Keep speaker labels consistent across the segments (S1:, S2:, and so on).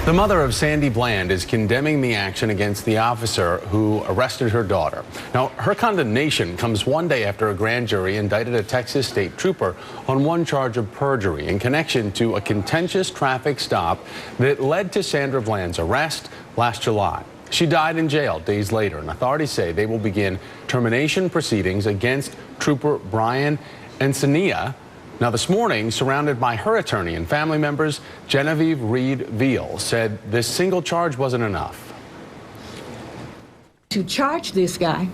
S1: The mother of Sandy Bland is condemning the action against the officer who arrested her daughter. Now, her condemnation comes one day after a grand jury indicted a Texas state trooper on one charge of perjury in connection to a contentious traffic stop that led to Sandra Bland's arrest last July. She died in jail days later, and authorities say they will begin termination proceedings against Trooper Brian Encinia. Now, this morning, surrounded by her attorney and family members, Genevieve REED-VEAL said this single charge wasn't enough.
S2: To charge this guy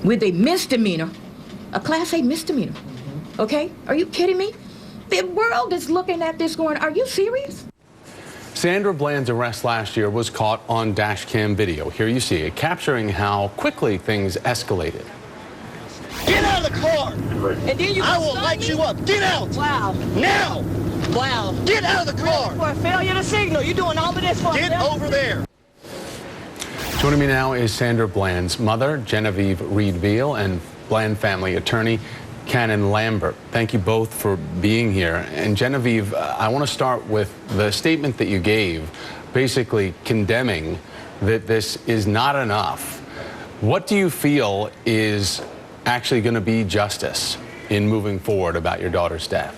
S2: with a misdemeanor, a Class A misdemeanor, okay? Are you kidding me? The world is looking at this going, are you serious?
S1: Sandra Bland's arrest last year was caught on dash cam video. Here you see it, capturing how quickly things escalated.
S3: Get out of the car!
S2: And then
S3: I will light you up. Get out!
S2: Wow.
S3: Now!
S2: Wow.
S3: Get out of the car!
S2: For a failure to signal. You're doing all of this for
S3: Get over there!
S1: Joining me now is Sandra Bland's mother, Genevieve REED-VEAL, and Bland family attorney, Canon Lambert. Thank you both for being here. And Genevieve, I want to start with the statement that you gave, basically condemning that this is not enough. What do you feel is actually going to be justice in moving forward about your daughter's death?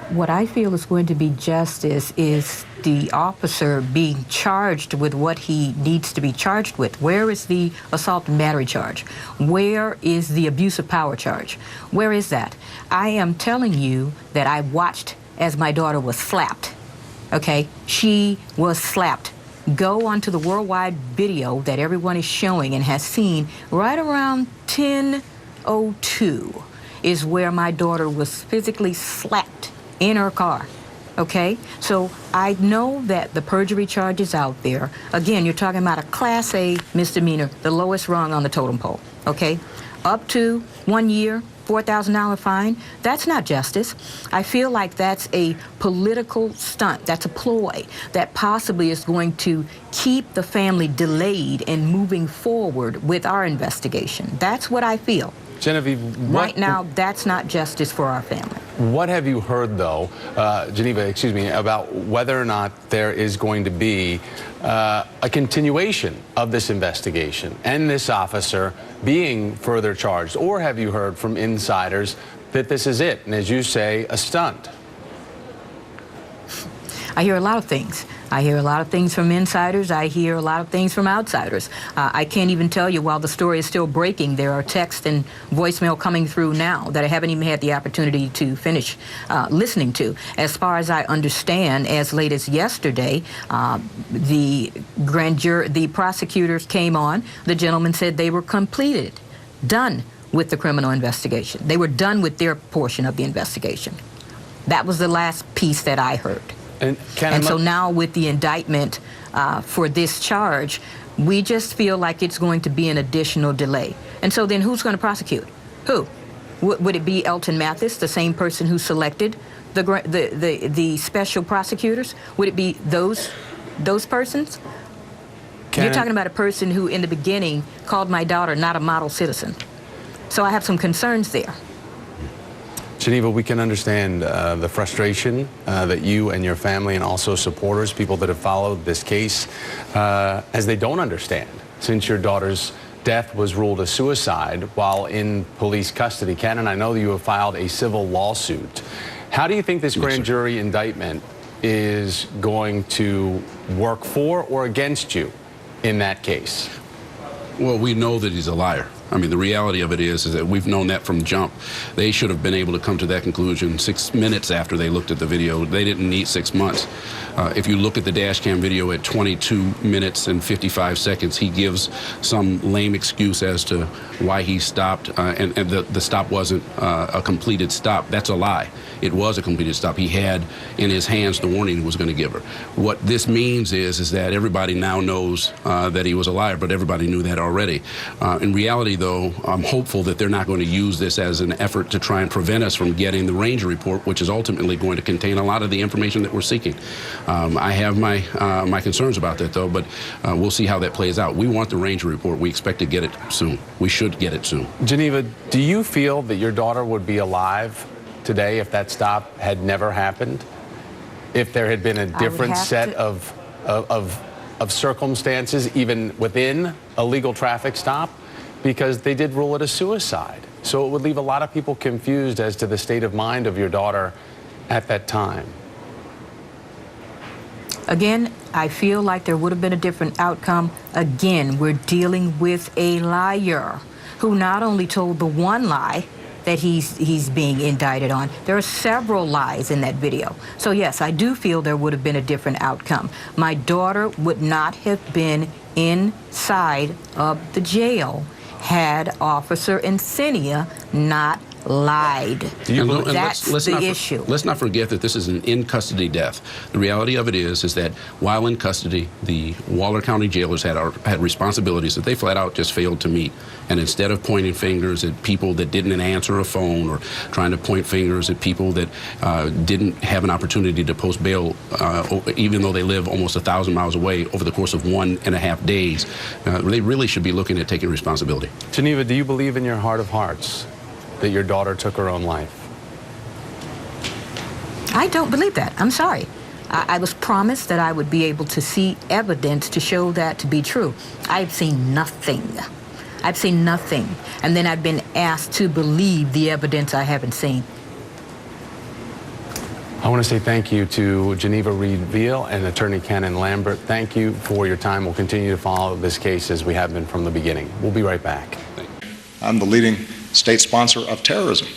S4: What I feel is going to be justice is the officer being charged with what he needs to be charged with. Where is the assault and battery charge? Where is the abuse of power charge? Where is that? I am telling you that I watched as my daughter was slapped, okay? She was slapped. Go onto the worldwide video that everyone is showing and has seen. Right around 10:02 is where my daughter was physically slapped in her car, okay? So I know that the perjury charge is out there. Again, you're talking about a Class A misdemeanor, the lowest rung on the totem pole, okay? Up to 1 year, $4,000 fine. That's not justice. I feel like that's a political stunt. That's a ploy that possibly is going to keep the family delayed in moving forward with our investigation. That's what I feel.
S1: Genevieve,
S4: right now, that's not justice for our family.
S1: What have you heard, though, Geneva, excuse me, about whether or not there is going to be a continuation of this investigation and this officer being further charged? Or have you heard from insiders that this is it, and as you say, a stunt?
S4: I hear a lot of things. I hear a lot of things from insiders. I hear a lot of things from outsiders. I can't even tell you, while the story is still breaking, there are texts and voicemail coming through now that I haven't even had the opportunity to finish listening to. As far as I understand, as late as yesterday, the grand jury, the prosecutors came on. The gentleman said they were completed, done with the criminal investigation. They were done with their portion of the investigation. That was the last piece that I heard. And so now with the indictment for this charge, we just feel like it's going to be an additional delay. And so then who's going to prosecute? Who? Would it be Elton Mathis, the same person who selected the special prosecutors? Would it be those persons? You're talking about a person who in the beginning called my daughter not a model citizen. So I have some concerns there.
S1: Geneva, we can understand the frustration that you and your family and also supporters, people that have followed this case, as they don't understand, since your daughter's death was ruled a suicide while in police custody. Canon, I know that you have filed a civil lawsuit. How do you think this grand jury indictment is going to work for or against you in that case?
S5: Well, we know that he's a liar. I mean, the reality of it is that we've known that from jump. They should have been able to come to that conclusion 6 minutes after they looked at the video. They didn't need 6 months. If you look at the dash cam video at 22 minutes and 55 seconds, he gives some lame excuse as to why he stopped, and the stop wasn't a completed stop. That's a lie. It was a completed stop. He had in his hands the warning he was going to give her. What this means is that everybody now knows that he was a liar, but everybody knew that already. In reality, though, I'm hopeful that they're not going to use this as an effort to try and prevent us from getting the Ranger report, which is ultimately going to contain a lot of the information that we're seeking. I have my concerns about that, though, but we'll see how that plays out. We want the Ranger report. We expect to get it soon. We should get it soon.
S1: Geneva, do you feel that your daughter would be alive today if that stop had never happened? if there had been a different set of circumstances, even within a legal traffic stop, because they did rule it a suicide. So it would leave a lot of people confused as to the state of mind of your daughter at that time.
S4: Again, I feel like there would have been a different outcome. Again, we're dealing with a liar who not only told the one lie that he's being indicted on, there are several lies in that video. So yes, I do feel there would have been a different outcome. My daughter would not have been inside of the jail had Officer Encinia not lied. That's the issue.
S5: Let's not forget that this is an in-custody death. The reality of it is that while in custody, the Waller County jailers had responsibilities that they flat out just failed to meet. And instead of pointing fingers at people that didn't answer a phone or trying to point fingers at people that didn't have an opportunity to post bail, even though they live almost 1,000 miles away over the course of 1.5 days, they really should be looking at taking responsibility.
S1: Geneva, do you believe in your heart of hearts that your daughter took her own life?
S4: I don't believe that. I'm sorry. I was promised that I would be able to see evidence to show that to be true. I've seen nothing. I've seen nothing. And then I've been asked to believe the evidence I haven't seen.
S1: I want to say thank you to Geneva REED-VEAL and Attorney Kenan Lambert. Thank you for your time. We'll continue to follow this case as we have been from the beginning. We'll be right back.
S6: I'm the leading state sponsor of terrorism.